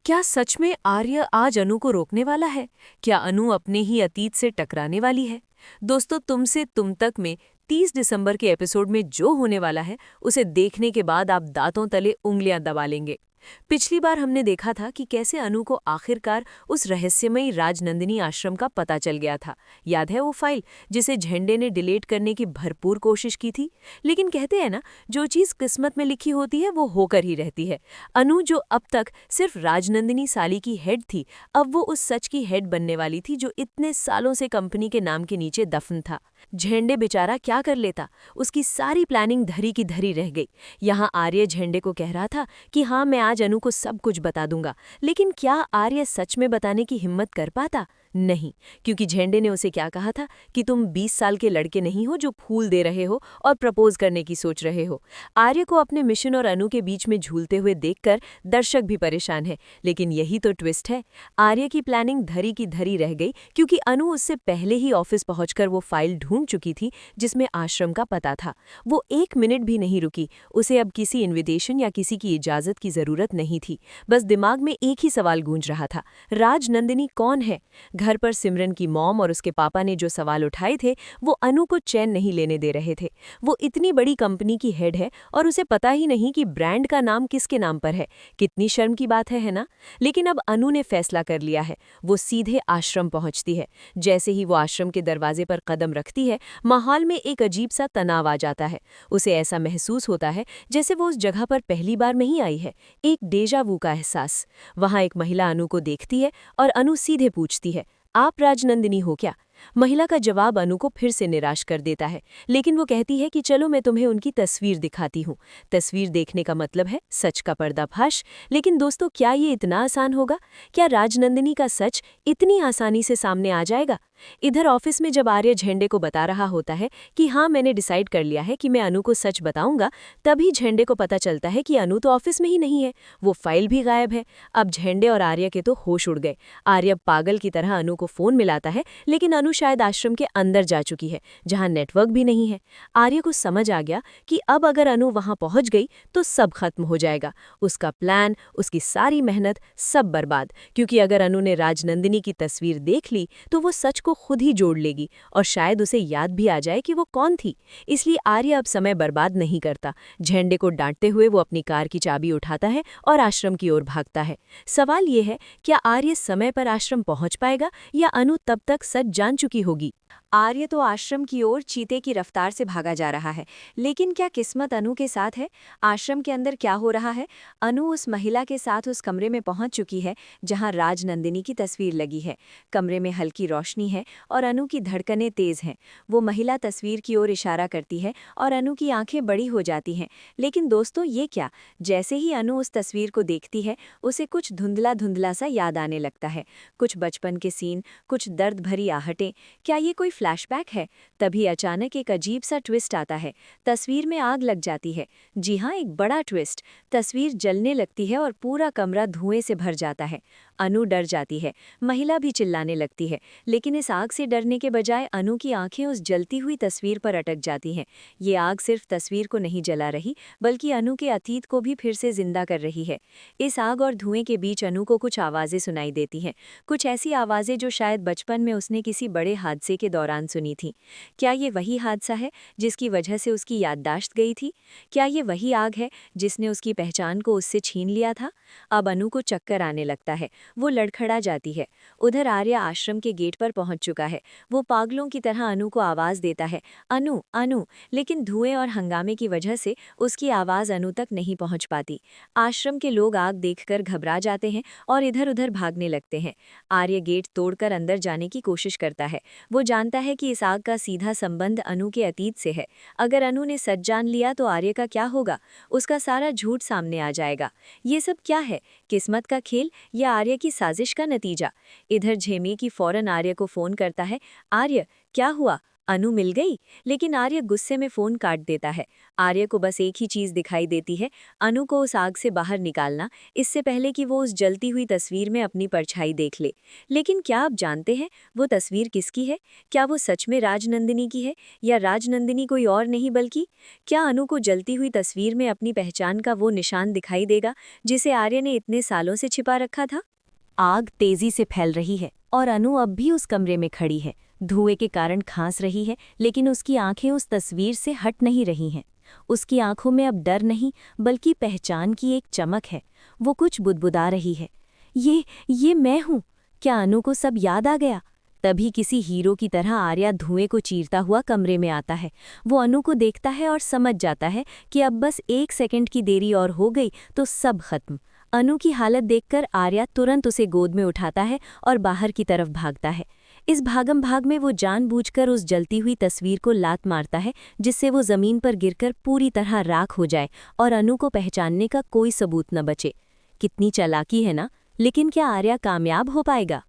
क्या सच में आर्य आज अनु को रोकने वाला है? क्या अनु अपने ही अतीत से टकराने वाली है? दोस्तों, तुमसे तुम तक में 30 दिसंबर के एपिसोड में जो होने वाला है, उसे देखने के बाद आप दांतों तले उंगलियां दबा लेंगे। पिछली बार हमने देखा था कि कैसे अनु को आखिरकार उस रहस्यमयी राजनंदिनी आश्रम का पता चल गया था। याद है वो फाइल जिसे झंडे ने डिलीट करने की भरपूर कोशिश की थी? लेकिन कहते हैं ना, जो चीज किस्मत में लिखी होती है वो होकर ही रहती है। अनु, जो अब तक सिर्फ राजनंदिनी साली की हेड थी, अब वो उस सच की हेड बनने वाली थी जो इतने सालों से कंपनी के नाम के नीचे दफन था। झंडे बेचारा क्या कर लेता, उसकी सारी प्लानिंग धरी की धरी रह गई। यहाँ आर्य झंडे को कह रहा था कि हाँ, मैं आज अनु को सब कुछ बता दूंगा, लेकिन क्या आर्य सच में बताने की हिम्मत कर पाता? नहीं, क्योंकि झंडे ने उसे क्या कहा था कि तुम 20 साल के लड़के नहीं हो जो फूल दे रहे हो और प्रपोज करने की सोच रहे हो। आर्य को अपने मिशन और अनु के बीच में झूलते हुए देखकर दर्शक भी परेशान है, लेकिन यही तो ट्विस्ट है। आर्य की प्लानिंग धरी की धरी रह गई क्योंकि अनु उससे पहले ही ऑफिस पहुंचकर वो फाइल ढूंढ चुकी थी जिसमें आश्रम का पता था। वो 1 मिनट भी नहीं रुकी। उसे अब किसी इन्विटेशन या किसी की इजाजत की जरूरत नहीं थी। बस दिमाग में एक ही सवाल गूंज रहा था, राजनंदिनी कौन है? घर पर सिमरन की मॉम और उसके पापा ने जो सवाल उठाए थे वो अनु को चैन नहीं लेने दे रहे थे। वो इतनी बड़ी कंपनी की हेड है और उसे पता ही नहीं कि ब्रांड का नाम किसके नाम पर है। कितनी शर्म की बात है ना? लेकिन अब अनु ने फैसला कर लिया है। वो सीधे आश्रम पहुंचती है। जैसे ही वो आश्रम के दरवाजे पर कदम रखती है, माहौल में एक अजीब सा तनाव आ जाता है। उसे ऐसा महसूस होता है जैसे वो उस जगह पर पहली बार नहीं आई है। एक डेजा वू का एहसास। वहां एक महिला अनु को देखती है और अनु सीधे पूछती है, आप राजनंदिनी हो क्या? महिला का जवाब अनु को फिर से निराश कर देता है, लेकिन वो कहती है कि चलो मैं तुम्हें उनकी तस्वीर दिखाती हूँ। तस्वीर देखने का मतलब है सच का पर्दाफाश। लेकिन दोस्तों, क्या ये इतना आसान होगा? क्या राजनंदिनी का सच इतनी आसानी से सामने आ जाएगा? इधर ऑफिस में जब आर्य झंडे को बता रहा होता है कि हाँ, मैंने डिसाइड कर लिया है कि मैं अनु को सच बताऊंगा, तभी झंडे को पता चलता है कि अनु तो ऑफिस में ही नहीं है। वो फाइल भी गायब है। अब झंडे और आर्य के तो होश उड़ गए। आर्य पागल की तरह अनु को फोन मिलाता है, लेकिन अनु शायद आश्रम के अंदर जा चुकी है जहां नेटवर्क भी नहीं है। आर्य को समझ आ गया कि अब अगर अनु वहां पहुंच गई तो सब खत्म हो जाएगा। उसका प्लान, उसकी सारी मेहनत, सब बर्बाद। क्योंकि अगर अनु ने राजनंदिनी की तस्वीर देख ली तो वो सच को खुद ही जोड़ लेगी और शायद उसे याद भी आ जाए कि वो कौन थी। इसलिए आर्य अब समय बर्बाद नहीं करता। झंडे को डांटते हुए वो अपनी कार की चाबी उठाता है और आश्रम की ओर भागता है। सवाल ये है, क्या आर्य समय पर आश्रम पहुंच पाएगा या अनु तब तक सच जान चुकी होगी? आर्य तो आश्रम की ओर चीते की रफ्तार से भागा जा रहा है, लेकिन क्या किस्मत अनु के साथ है? आश्रम के अंदर क्या हो रहा है? अनु उस महिला के साथ उस कमरे में पहुंच चुकी है जहां राजनंदिनी की तस्वीर लगी है। कमरे में हल्की रोशनी है और अनु की धड़कनें तेज हैं। वो महिला तस्वीर की ओर इशारा करती है और अनु की आंखें बड़ी हो जाती हैं। लेकिन दोस्तों, ये क्या? जैसे ही अनु उस तस्वीर को देखती है, उसे कुछ धुंधला धुंधला सा याद आने लगता है। कुछ बचपन के सीन, कुछ दर्द भरी आहटें। क्या ये कोई फ्लैशबैक है? तभी अचानक एक अजीब सा ट्विस्ट आता है। तस्वीर में आग लग जाती है। जी हाँ, एक बड़ा ट्विस्ट। तस्वीर जलने लगती है और पूरा कमरा धुएं से भर जाता है। अनु डर जाती है। महिला भी चिल्लाने लगती है। लेकिन इस आग से डरने के बजाय अनु की आंखें उस जलती हुई तस्वीर पर अटक जाती हैं। ये आग सिर्फ तस्वीर को नहीं जला रही, बल्कि अनु के अतीत को भी फिर से जिंदा कर रही है। इस आग और धुएं के बीच अनु को कुछ आवाजें सुनाई देती हैं। कुछ ऐसी आवाजें जो शायद बचपन में उसने किसी बड़े हादसे के दौरान सुनी थी। क्या ये वही हादसा है जिसकी वजह से उसकी याददाश्त गई थी? क्या ये वही आग है जिसने उसकी पहचान को उससे छीन लिया था? अब अनु को चक्कर आने लगता है। वो लड़खड़ा जाती है। उधर आर्य आश्रम के गेट पर पहुंच चुका है। वो पागलों की तरह अनु को आवाज देता है, अनु अनु, लेकिन धुएं और हंगामे की वजह से उसकी आवाज अनु तक नहीं पहुंच पाती। आश्रम के लोग आग देखकर घबरा जाते हैं और इधर उधर भागने लगते हैं। आर्य गेट तोड़कर अंदर जाने की कोशिश करता है। वो जानता है कि इस आग का सीधा संबंध अनु के अतीत से है। अगर अनु ने सच जान लिया तो आर्य का क्या होगा? उसका सारा झूठ सामने आ जाएगा। ये सब क्या है? किस्मत का खेल या आर्य की साजिश का नतीजा? इधर झेमी की फौरन आर्य को फोन करता है, आर्य क्या हुआ? अनु मिल गई, लेकिन आर्य गुस्से में फोन काट देता है। आर्य को बस एक ही चीज दिखाई देती है, अनु को उस आग से बाहर निकालना, इससे पहले कि वो उस जलती हुई तस्वीर में अपनी परछाई देख ले। लेकिन क्या आप जानते हैं वो तस्वीर किसकी है? क्या वो सच में राजनंदिनी की है, या राजनंदिनी कोई और नहीं बल्कि? क्या अनु को जलती हुई तस्वीर में अपनी पहचान का वो निशान दिखाई देगा जिसे आर्य ने इतने सालों से छिपा रखा था? आग तेजी से फैल रही है और अनु अब भी उस कमरे में खड़ी है। धुएं के कारण खांस रही है, लेकिन उसकी आंखें उस तस्वीर से हट नहीं रही हैं। उसकी आंखों में अब डर नहीं, बल्कि पहचान की एक चमक है। वो कुछ बुदबुदा रही है। ये मैं हूँ। क्या अनु को सब याद आ गया? तभी किसी हीरो की तरह आर्या धुएं को चीरता हुआ कमरे में आता है। वो अनु को देखता है और समझ जाता है कि अब बस 1 सेकंड की देरी और हो गई तो सब खत्म। अनु की हालत देखकर आर्या तुरंत उसे गोद में उठाता है और बाहर की तरफ भागता है। इस भागम भाग में वो जानबूझकर उस जलती हुई तस्वीर को लात मारता है, जिससे वो जमीन पर गिरकर पूरी तरह राख हो जाए और अनु को पहचानने का कोई सबूत न बचे। कितनी चालाकी है ना, लेकिन क्या आर्या कामयाब हो पाएगा?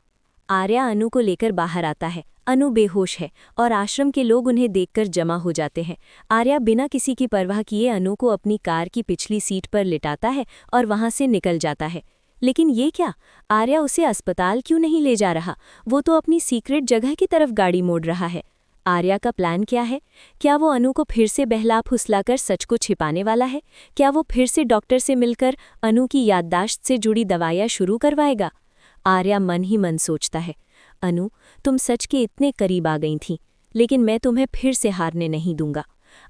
आर्या अनु को लेकर बाहर आता है। अनु बेहोश है और आश्रम के लोग उन्हें देखकर जमा हो जाते हैं। आर्या बिना किसी की परवाह किए अनु को अपनी कार की पिछली सीट पर लिटाता है और वहां से निकल जाता है। लेकिन ये क्या? आर्या उसे अस्पताल क्यों नहीं ले जा रहा? वो तो अपनी सीक्रेट जगह की तरफ गाड़ी मोड़ रहा है। आर्या का प्लान क्या है? क्या वो अनु को फिर से बहला फुसलाकर सच को छिपाने वाला है? क्या वो फिर से डॉक्टर से मिलकर अनु की याददाश्त से जुड़ी दवाइयाँ शुरू करवाएगा? आर्या मन ही मन सोचता है, अनु, तुम सच के इतने करीब आ गई थीं, लेकिन मैं तुम्हें फिर से हारने नहीं दूंगा।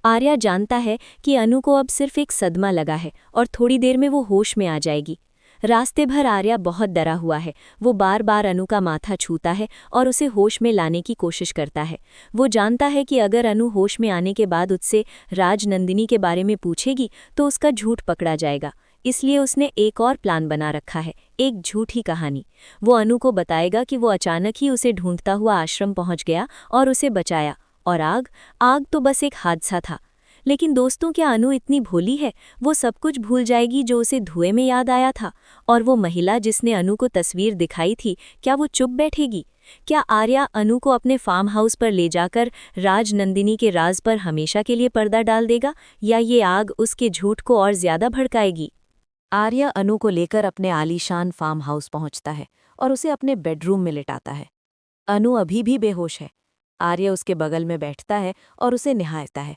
आर्या जानता है कि अनु को अब सिर्फ एक सदमा लगा है और थोड़ी देर में वो होश में आ जाएगी। रास्ते भर आर्या बहुत डरा हुआ है। वो बार बार अनु का माथा छूता है और उसे होश में लाने की कोशिश करता है। वो जानता है कि अगर अनु होश में आने के बाद उससे राजनंदिनी के बारे में पूछेगी तो उसका झूठ पकड़ा जाएगा। इसलिए उसने एक और प्लान बना रखा है, एक झूठी कहानी। वो अनु को बताएगा कि वो अचानक ही उसे ढूंढता हुआ आश्रम पहुंच गया और उसे बचाया, और आग तो बस एक हादसा था। लेकिन दोस्तों, क्या अनु इतनी भोली है? वो सब कुछ भूल जाएगी जो उसे धुएं में याद आया था? और वो महिला जिसने अनु को तस्वीर दिखाई थी, क्या वो चुप बैठेगी? क्या आर्या अनु को अपने फार्म हाउस पर ले जाकर राजनंदिनी के राज पर हमेशा के लिए पर्दा डाल देगा, या ये आग उसके झूठ को और ज्यादा भड़काएगी? आर्या अनु को लेकर अपने आलीशान फार्म हाउस पहुंचता है और उसे अपने बेडरूम में लिटाता है। अनु अभी भी बेहोश है। आर्या उसके बगल में बैठता है और उसे निहारता है।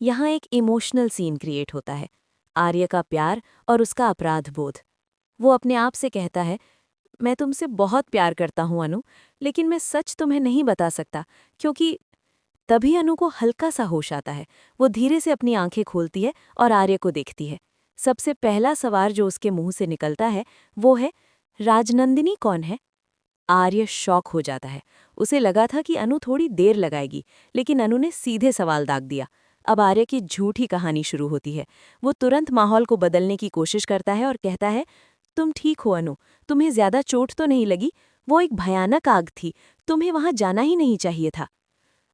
यहाँ एक इमोशनल सीन क्रिएट होता है। आर्य का प्यार और उसका अपराध बोध। वो अपने आप से कहता है, मैं तुमसे बहुत प्यार करता हूँ अनु, लेकिन मैं सच तुम्हें नहीं बता सकता, क्योंकि तभी अनु को हल्का सा होश आता है। वो धीरे से अपनी आंखें खोलती है और आर्य को देखती है। सबसे पहला सवाल जो उसके मुंह से निकलता है वो है, राजनंदिनी कौन है? आर्य शॉक हो जाता है। उसे लगा था कि अनु थोड़ी देर लगाएगी, लेकिन अनु ने सीधे सवाल दाग दिया। अब आर्य की झूठी कहानी शुरू होती है। वो तुरंत माहौल को बदलने की कोशिश करता है और कहता है, तुम ठीक हो अनु, तुम्हें ज्यादा चोट तो नहीं लगी? वो एक भयानक आग थी, तुम्हें वहां जाना ही नहीं चाहिए था।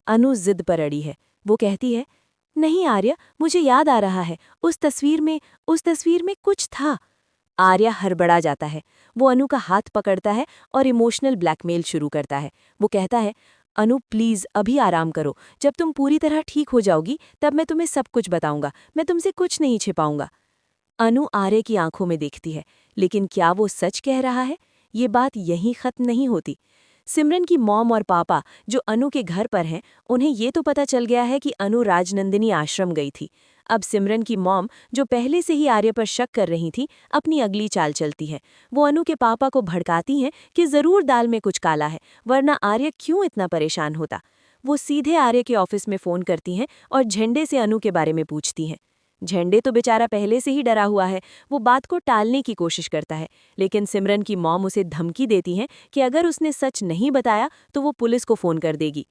अनु जिद पर अड़ी है। वो कहती है, नहीं आर्य, मुझे याद आ रहा है, उस तस्वीर में कुछ था। आर्या हड़बड़ा जाता है। वो अनु का हाथ पकड़ता है और इमोशनल ब्लैकमेल शुरू करता है। वो कहता है, अनु प्लीज अभी आराम करो, जब तुम पूरी तरह ठीक हो जाओगी तब मैं तुम्हें सब कुछ बताऊंगा, मैं तुमसे कुछ नहीं छिपाऊंगा। अनु आर्य की आंखों में देखती है, लेकिन क्या वो सच कह रहा है? ये बात यहीं खत्म नहीं होती। सिमरन की मॉम और पापा जो अनु के घर पर हैं, उन्हें ये तो पता चल गया है कि अनु राजनंदिनी आश्रम गई थी। अब सिमरन की मॉम, जो पहले से ही आर्य पर शक कर रही थी, अपनी अगली चाल चलती है। वो अनु के पापा को भड़काती हैं कि जरूर दाल में कुछ काला है, वरना आर्य क्यों इतना परेशान होता। वो सीधे आर्य के ऑफिस में फ़ोन करती हैं और झंडे से अनु के बारे में पूछती हैं। झंडे तो बेचारा पहले से ही डरा हुआ है। वो बात को टालने की कोशिश करता है, लेकिन सिमरन की मॉम उसे धमकी देती हैं कि अगर उसने सच नहीं बताया तो वो पुलिस को फ़ोन कर देगी।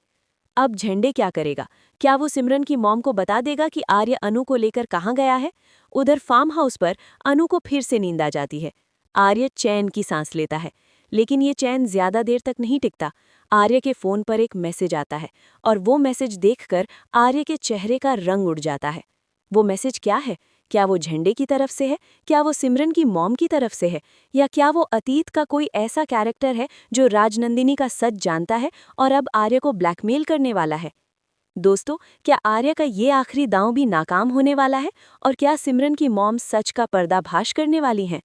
अब झंडे क्या करेगा? क्या वो सिमरन की मॉम को बता देगा कि आर्य अनु को लेकर कहाँ गया है? उधर फार्म हाउस पर अनु को फिर से नींद आ जाती है। आर्य चैन की सांस लेता है, लेकिन ये चैन ज्यादा देर तक नहीं टिकता। आर्य के फ़ोन पर एक मैसेज आता है और वो मैसेज देखकर आर्य के चेहरे का रंग उड़ जाता है। वो मैसेज क्या है? क्या वो झंडे की तरफ से है? क्या वो सिमरन की मॉम की तरफ से है? या क्या वो अतीत का कोई ऐसा कैरेक्टर है जो राजनंदिनी का सच जानता है और अब आर्य को ब्लैकमेल करने वाला है? दोस्तों, क्या आर्या का ये आखिरी दांव भी नाकाम होने वाला है और क्या सिमरन की मॉम सच का पर्दाफाश करने वाली हैं?